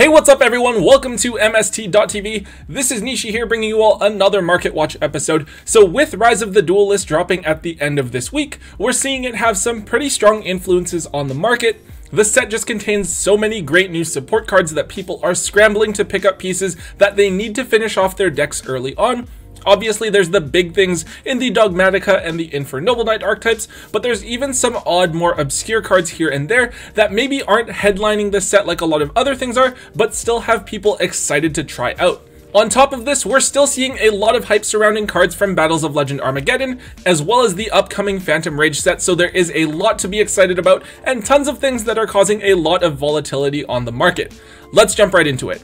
Hey, what's up everyone? Welcome to MST.TV. This is Nishi here bringing you all another Market Watch episode. So with Rise of the Duelist dropping at the end of this week, we're seeing it have some pretty strong influences on the market. The set just contains so many great new support cards that people are scrambling to pick up pieces that they need to finish off their decks early on. Obviously, there's the big things in the Dogmatica and the Infernal Knight archetypes, but there's even some odd, more obscure cards here and there that maybe aren't headlining the set like a lot of other things are, but still have people excited to try out. On top of this, we're still seeing a lot of hype surrounding cards from Battles of Legend Armageddon, as well as the upcoming Phantom Rage set, so there is a lot to be excited about, and tons of things that are causing a lot of volatility on the market. Let's jump right into it.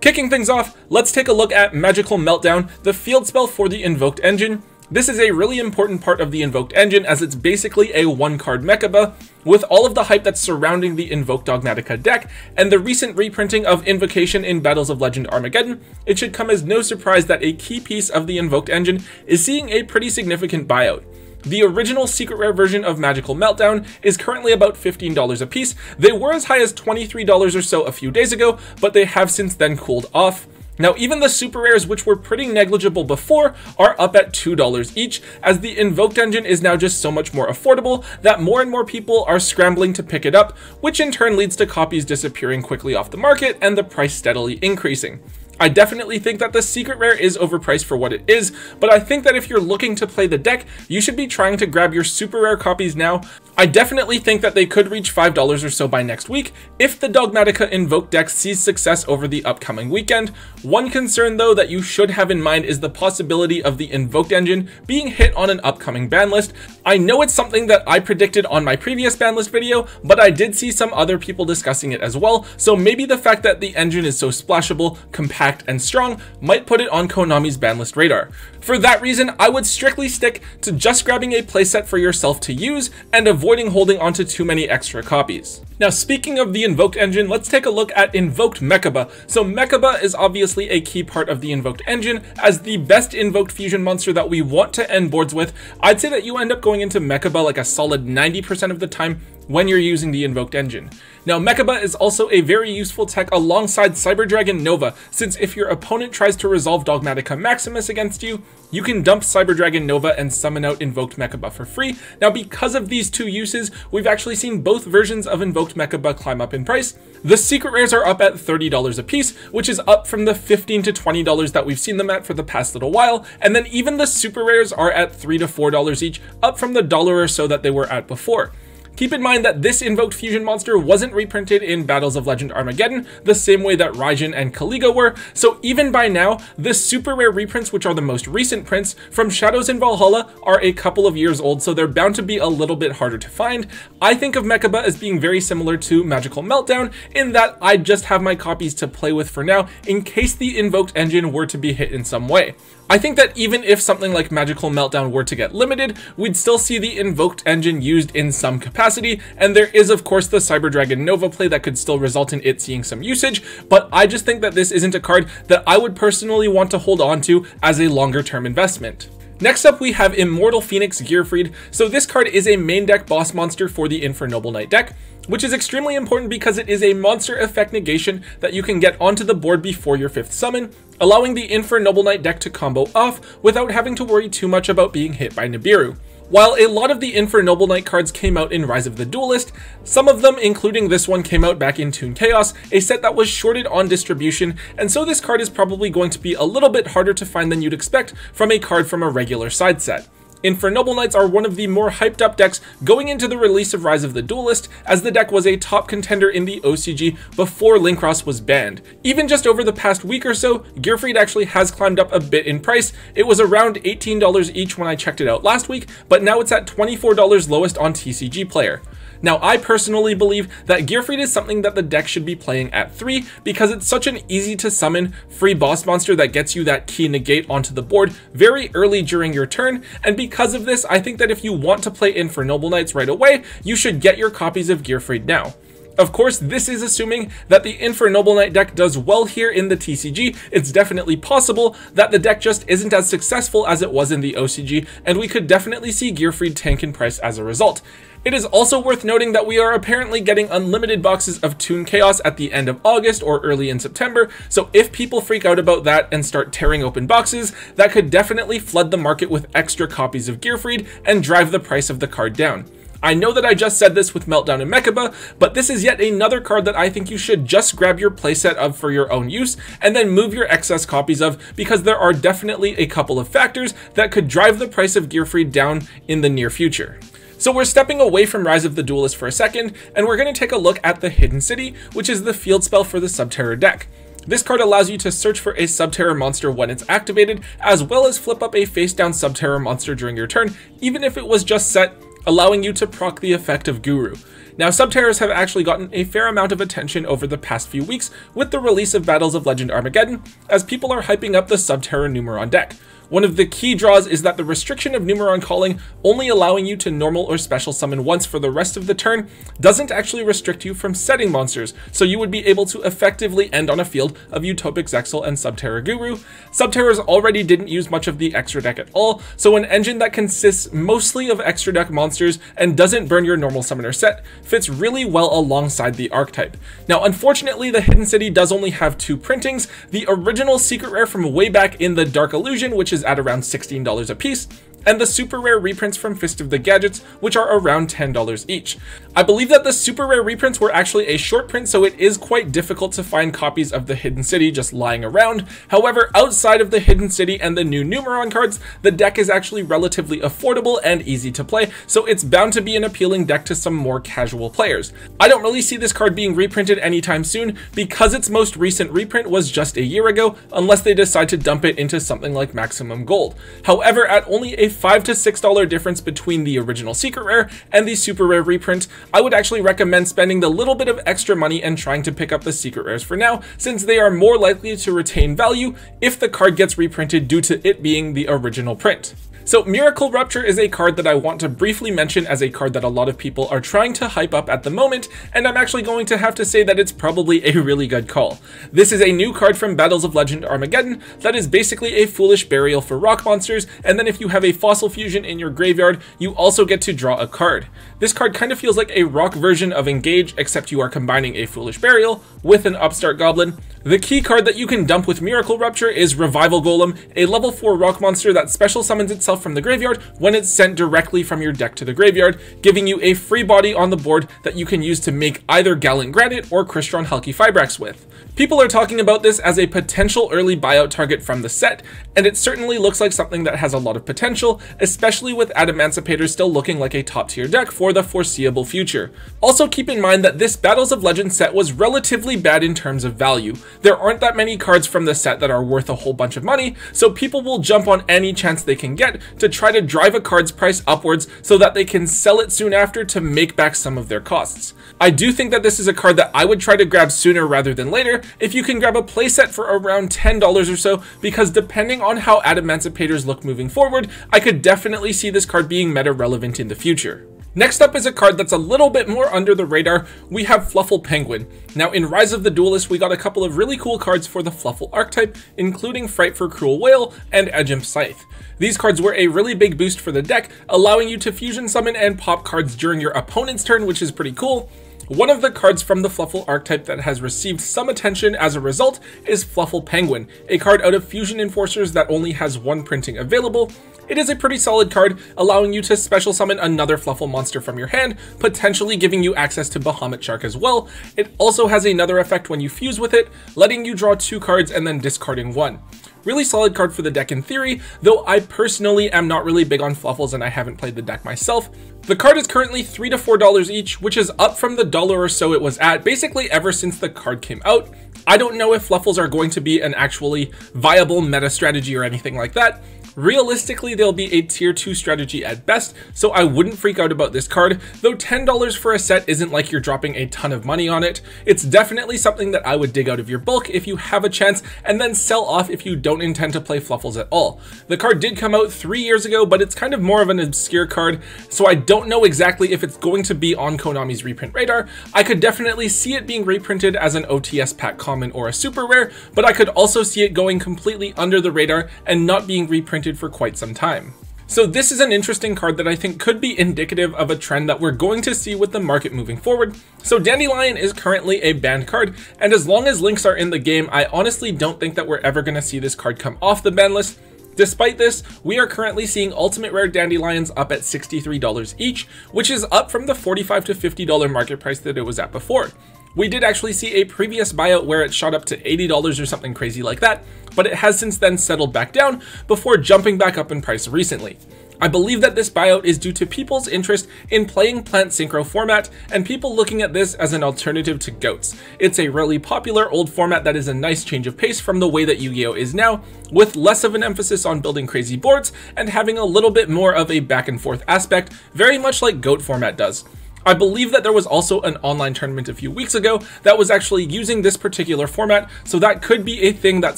Kicking things off, let's take a look at Magical Meltdown, the field spell for the Invoked engine. This is a really important part of the Invoked engine as it's basically a one-card Mechabuff. With all of the hype that's surrounding the Invoked Dogmatica deck and the recent reprinting of Invocation in Battles of Legend Armageddon, it should come as no surprise that a key piece of the Invoked engine is seeing a pretty significant buyout. The original secret rare version of Magical Meltdown is currently about $15 a piece. They were as high as $23 or so a few days ago, but they have since then cooled off. Now even the super rares, which were pretty negligible before, are up at $2 each, as the Invoked engine is now just so much more affordable that more and more people are scrambling to pick it up, which in turn leads to copies disappearing quickly off the market and the price steadily increasing. I definitely think that the secret rare is overpriced for what it is, but I think that if you're looking to play the deck, you should be trying to grab your super rare copies now. I definitely think that they could reach $5 or so by next week if the Dogmatica Invoked deck sees success over the upcoming weekend. One concern though that you should have in mind is the possibility of the Invoked engine being hit on an upcoming ban list. I know it's something that I predicted on my previous ban list video, but I did see some other people discussing it as well, so maybe the fact that the engine is so splashable, compact, and strong might put it on Konami's ban list radar. For that reason, I would strictly stick to just grabbing a playset for yourself to use and avoiding holding onto too many extra copies. Now speaking of the Invoked engine, let's take a look at Invoked Mechabuff. So Mechabuff is obviously a key part of the Invoked engine. As the best Invoked fusion monster that we want to end boards with, I'd say that you end up going into Mechabuff like a solid 90% of the time when you're using the Invoked engine. Now Mechabuff is also a very useful tech alongside Cyber Dragon Nova, since if your opponent tries to resolve Dogmatica Maximus against you, you can dump Cyber Dragon Nova and summon out Invoked Mechabuff for free. Now because of these two uses, we've actually seen both versions of Invoked Mechabuff climb up in price. The secret rares are up at $30 a piece, which is up from the $15 to $20 that we've seen them at for the past little while, and then even the super rares are at $3 to $4 each, up from the $1 or so that they were at before. Keep in mind that this Invoked Fusion monster wasn't reprinted in Battles of Legend Armageddon the same way that Raijin and Caligo were, so even by now, the super rare reprints, which are the most recent prints from Shadows in Valhalla, are a couple of years old, so they're bound to be a little bit harder to find. I think of Mechabuff as being very similar to Magical Meltdown in that I just have my copies to play with for now in case the Invoked engine were to be hit in some way. I think that even if something like Magical Meltdown were to get limited, we'd still see the Invoked engine used in some capacity, and there is of course the Cyber Dragon Nova play that could still result in it seeing some usage, but I just think that this isn't a card that I would personally want to hold on to as a longer term investment. Next up we have Immortal Phoenix Gearfried. So this card is a main deck boss monster for the Infernal Knight deck, which is extremely important because it is a monster effect negation that you can get onto the board before your 5th summon, allowing the Infernal Knight deck to combo off without having to worry too much about being hit by Nibiru. While a lot of the Infernal Knight cards came out in Rise of the Duelist, some of them, including this one, came out back in Toon Chaos, a set that was shorted on distribution, and so this card is probably going to be a little bit harder to find than you'd expect from a card from a regular side set. Infernal Knights are one of the more hyped up decks going into the release of Rise of the Duelist, as the deck was a top contender in the OCG before Linkross was banned. Even just over the past week or so, Gearfried actually has climbed up a bit in price. It was around $18 each when I checked it out last week, but now it's at $24 lowest on TCG Player. Now, I personally believe that Gearfried is something that the deck should be playing at 3 because it's such an easy to summon free boss monster that gets you that key negate onto the board very early during your turn, and because of this, I think that if you want to play Infernal Knights right away, you should get your copies of Gearfried now. Of course, this is assuming that the Infernal Knight deck does well here in the TCG. It's definitely possible that the deck just isn't as successful as it was in the OCG, and we could definitely see Gearfried tank in price as a result. It is also worth noting that we are apparently getting unlimited boxes of Toon Chaos at the end of August or early in September, so if people freak out about that and start tearing open boxes, that could definitely flood the market with extra copies of Gearfried and drive the price of the card down. I know that I just said this with Meltdown and Mechabuff, but this is yet another card that I think you should just grab your playset of for your own use, and then move your excess copies of, because there are definitely a couple of factors that could drive the price of Gearfried down in the near future. So we're stepping away from Rise of the Duelist for a second, and we're going to take a look at the Hidden City, which is the field spell for the Subterror deck. This card allows you to search for a Subterror monster when it's activated, as well as flip up a face-down Subterror monster during your turn, even if it was just set, allowing you to proc the effect of Guru. Now, Subterrors have actually gotten a fair amount of attention over the past few weeks with the release of Battles of Legend Armageddon, as people are hyping up the Subterror Numeron deck. One of the key draws is that the restriction of Numeron calling, only allowing you to normal or special summon once for the rest of the turn, doesn't actually restrict you from setting monsters, so you would be able to effectively end on a field of Utopic Zexal and Subterror Guru. Subterrors already didn't use much of the extra deck at all, so an engine that consists mostly of extra deck monsters and doesn't burn your normal summoner set fits really well alongside the archetype. Now, unfortunately, the Hidden City does only have 2 printings, the original secret rare from way back in the Dark Illusion, which is at around $16 a piece, and the super rare reprints from Fist of the Gadgets, which are around $10 each. I believe that the super rare reprints were actually a short print, so it is quite difficult to find copies of the Hidden City just lying around. However, outside of the Hidden City and the new Numeron cards, the deck is actually relatively affordable and easy to play, so it's bound to be an appealing deck to some more casual players. I don't really see this card being reprinted anytime soon, because its most recent reprint was just a year ago, unless they decide to dump it into something like Maximum Gold. However, at only a $5 to $6 difference between the original secret rare and the super rare reprint, I would actually recommend spending the little bit of extra money and trying to pick up the secret rares for now, since they are more likely to retain value if the card gets reprinted due to it being the original print. So Miracle Rupture is a card that I want to briefly mention as a card that a lot of people are trying to hype up at the moment, and I'm actually going to have to say that it's probably a really good call. This is a new card from Battles of Legend Armageddon that is basically a Foolish Burial for rock monsters, and then if you have a Fossil Fusion in your graveyard, you also get to draw a card. This card kind of feels like a rock version of Engage, except you are combining a Foolish Burial with an Upstart Goblin. The key card that you can dump with Miracle Rupture is Revival Golem, a level 4 rock monster that special summons itself from the graveyard when it's sent directly from your deck to the graveyard, giving you a free body on the board that you can use to make either Gallant Granite or Crystron Hulky Fibrax with. People are talking about this as a potential early buyout target from the set, and it certainly looks like something that has a lot of potential, especially with Adamancipator still looking like a top tier deck for the foreseeable future. Also keep in mind that this Battles of Legend set was relatively bad in terms of value. There aren't that many cards from the set that are worth a whole bunch of money, so people will jump on any chance they can get to try to drive a card's price upwards so that they can sell it soon after to make back some of their costs. I do think that this is a card that I would try to grab sooner rather than later if you can grab a playset for around $10 or so, because depending on how Adamancipators look moving forward, I could definitely see this card being meta relevant in the future. Next up is a card that's a little bit more under the radar. We have Fluffle Penguin. Now in Rise of the Duelist, we got a couple of really cool cards for the Fluffle archetype, including Fright for Cruel Whale and Edgeimp Scythe. These cards were a really big boost for the deck, allowing you to fusion summon and pop cards during your opponent's turn, which is pretty cool. One of the cards from the Fluffle archetype that has received some attention as a result is Fluffle Penguin, a card out of Fusion Enforcers that only has 1 printing available. It is a pretty solid card, allowing you to special summon another Fluffle monster from your hand, potentially giving you access to Bahamut Shark as well. It also has another effect when you fuse with it, letting you draw 2 cards and then discarding 1. Really solid card for the deck in theory, though I personally am not really big on Fluffles and I haven't played the deck myself. The card is currently $3 to $4 each, which is up from the $1 or so it was at basically ever since the card came out. I don't know if Fluffles are going to be an actually viable meta strategy or anything like that. Realistically, they'll be a tier 2 strategy at best, so I wouldn't freak out about this card, though $10 for a set isn't like you're dropping a ton of money on it. It's definitely something that I would dig out of your bulk if you have a chance, and then sell off if you don't intend to play Fluffles at all. The card did come out 3 years ago, but it's kind of more of an obscure card, so I don't know exactly if it's going to be on Konami's reprint radar. I could definitely see it being reprinted as an OTS pack common or a super rare, but I could also see it going completely under the radar and not being reprinted for quite some time. So this is an interesting card that I think could be indicative of a trend that we're going to see with the market moving forward. So Dandelion is currently a banned card, and as long as links are in the game, I honestly don't think that we're ever going to see this card come off the ban list. Despite this, we are currently seeing Ultimate Rare Dandelions up at $63 each, which is up from the $45 to $50 market price that it was at before. We did actually see a previous buyout where it shot up to $80 or something crazy like that, but it has since then settled back down before jumping back up in price recently. I believe that this buyout is due to people's interest in playing Plant Synchro format and people looking at this as an alternative to GOATs. It's a really popular old format that is a nice change of pace from the way that Yu-Gi-Oh is now, with less of an emphasis on building crazy boards and having a little bit more of a back and forth aspect, very much like GOAT format does. I believe that there was also an online tournament a few weeks ago that was actually using this particular format, so that could be a thing that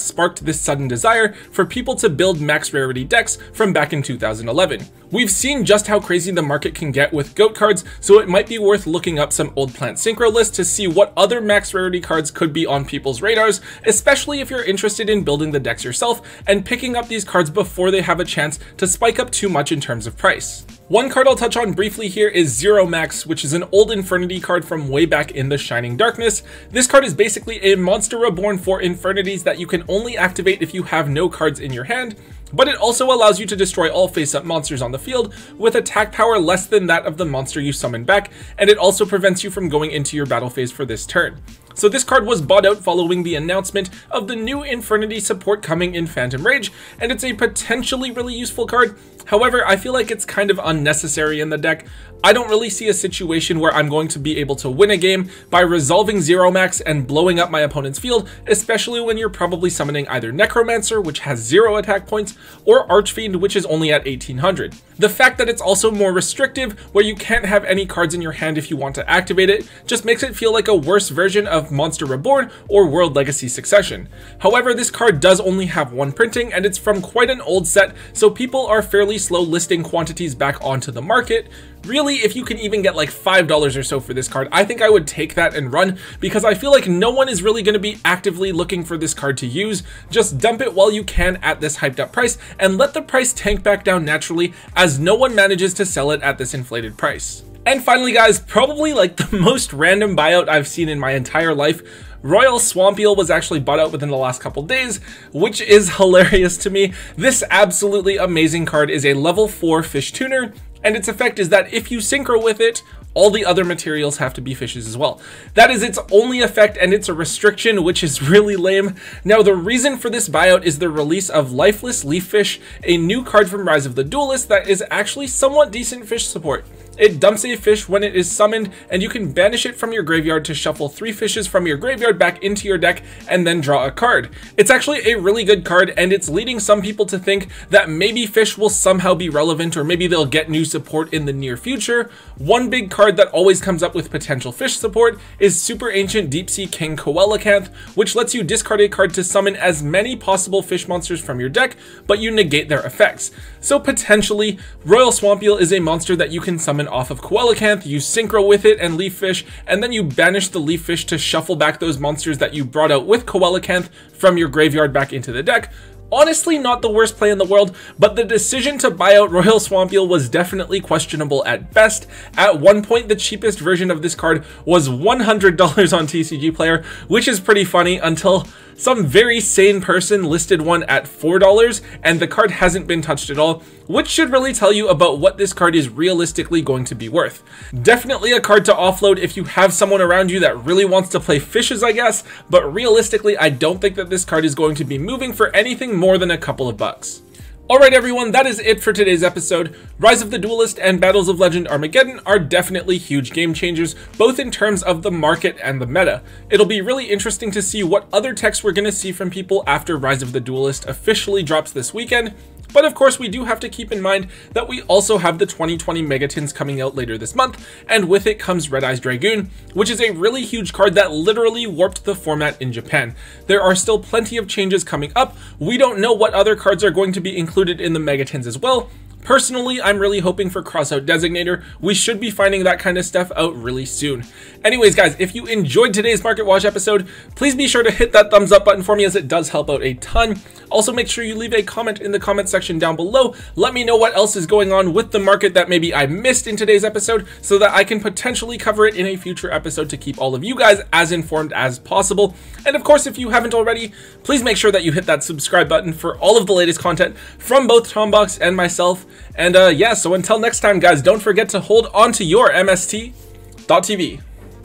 sparked this sudden desire for people to build max rarity decks from back in 2011. We've seen just how crazy the market can get with GOAT cards, so it might be worth looking up some old Plant Synchro lists to see what other max rarity cards could be on people's radars, especially if you're interested in building the decks yourself and picking up these cards before they have a chance to spike up too much in terms of price. One card I'll touch on briefly here is Xeromax, which is an old Infernity card from way back in the Shining Darkness. This card is basically a monster reborn for Infernities that you can only activate if you have no cards in your hand, but it also allows you to destroy all face-up monsters on the field with attack power less than that of the monster you summon back, and it also prevents you from going into your battle phase for this turn. So this card was bought out following the announcement of the new Infernity support coming in Phantom Rage, and it's a potentially really useful card. However, I feel like it's kind of unnecessary in the deck. I don't really see a situation where I'm going to be able to win a game by resolving Xeromax and blowing up my opponent's field, especially when you're probably summoning either Necromancer, which has 0 attack points, or Archfiend, which is only at 1800. The fact that it's also more restrictive, where you can't have any cards in your hand if you want to activate it, just makes it feel like a worse version of Monster Reborn or World Legacy Succession. However, this card does only have 1 printing, and it's from quite an old set, so people are fairly slow listing quantities back onto the market. Really, if you can even get like $5 or so for this card, I think I would take that and run, because I feel like no one is really going to be actively looking for this card to use. Just dump it while you can at this hyped up price and let the price tank back down naturally, as no one manages to sell it at this inflated price. And finally guys, probably like the most random buyout I've seen in my entire life, Royal Swampy was actually bought out within the last couple days, which is hilarious to me. This absolutely amazing card is a level 4 fish tuner, and its effect is that if you synchro with it, all the other materials have to be fishes as well. That is its only effect, and it's a restriction, which is really lame. Now, the reason for this buyout is the release of Lifeless Leaf Fish, a new card from Rise of the Duelist that is actually somewhat decent fish support. It dumps a fish when it is summoned, and you can banish it from your graveyard to shuffle 3 fishes from your graveyard back into your deck and then draw a card. It's actually a really good card, and it's leading some people to think that maybe fish will somehow be relevant, or maybe they'll get new support in the near future. One big card that always comes up with potential fish support is Super Ancient Deep Sea King Coelacanth, which lets you discard a card to summon as many possible fish monsters from your deck, but you negate their effects. So potentially, Royal Swampy is a monster that you can summon off of Coelacanth, you synchro with it and Leaf Fish, and then you banish the Leaf Fish to shuffle back those monsters that you brought out with Coelacanth from your graveyard back into the deck. Honestly, not the worst play in the world, but the decision to buy out Royal Swampy was definitely questionable at best. At one point, the cheapest version of this card was $100 on TCG Player, which is pretty funny, until some very sane person listed one at $4, and the card hasn't been touched at all, which should really tell you about what this card is realistically going to be worth. Definitely a card to offload if you have someone around you that really wants to play fishes, I guess, but realistically, I don't think that this card is going to be moving for anything more than a couple of bucks. Alright everyone, that is it for today's episode. Rise of the Duelist and Battles of Legend Armageddon are definitely huge game changers, both in terms of the market and the meta. It'll be really interesting to see what other techs we're going to see from people after Rise of the Duelist officially drops this weekend. But of course, we do have to keep in mind that we also have the 2020 Megatins coming out later this month, and with it comes Red Eyes Dragoon, which is a really huge card that literally warped the format in Japan. There are still plenty of changes coming up. We don't know what other cards are going to be included in the Megatins as well, Personally, I'm really hoping for Crossout Designator. We should be finding that kind of stuff out really soon. Anyways, guys, if you enjoyed today's Market Watch episode, please be sure to hit that thumbs up button for me, as it does help out a ton. Also, make sure you leave a comment in the comment section down below. Let me know what else is going on with the market that maybe I missed in today's episode, so that I can potentially cover it in a future episode to keep all of you guys as informed as possible. And of course, if you haven't already, please make sure that you hit that subscribe button for all of the latest content from both Tombox and myself. And yeah, so until next time, guys, don't forget to hold on to your MST.TV.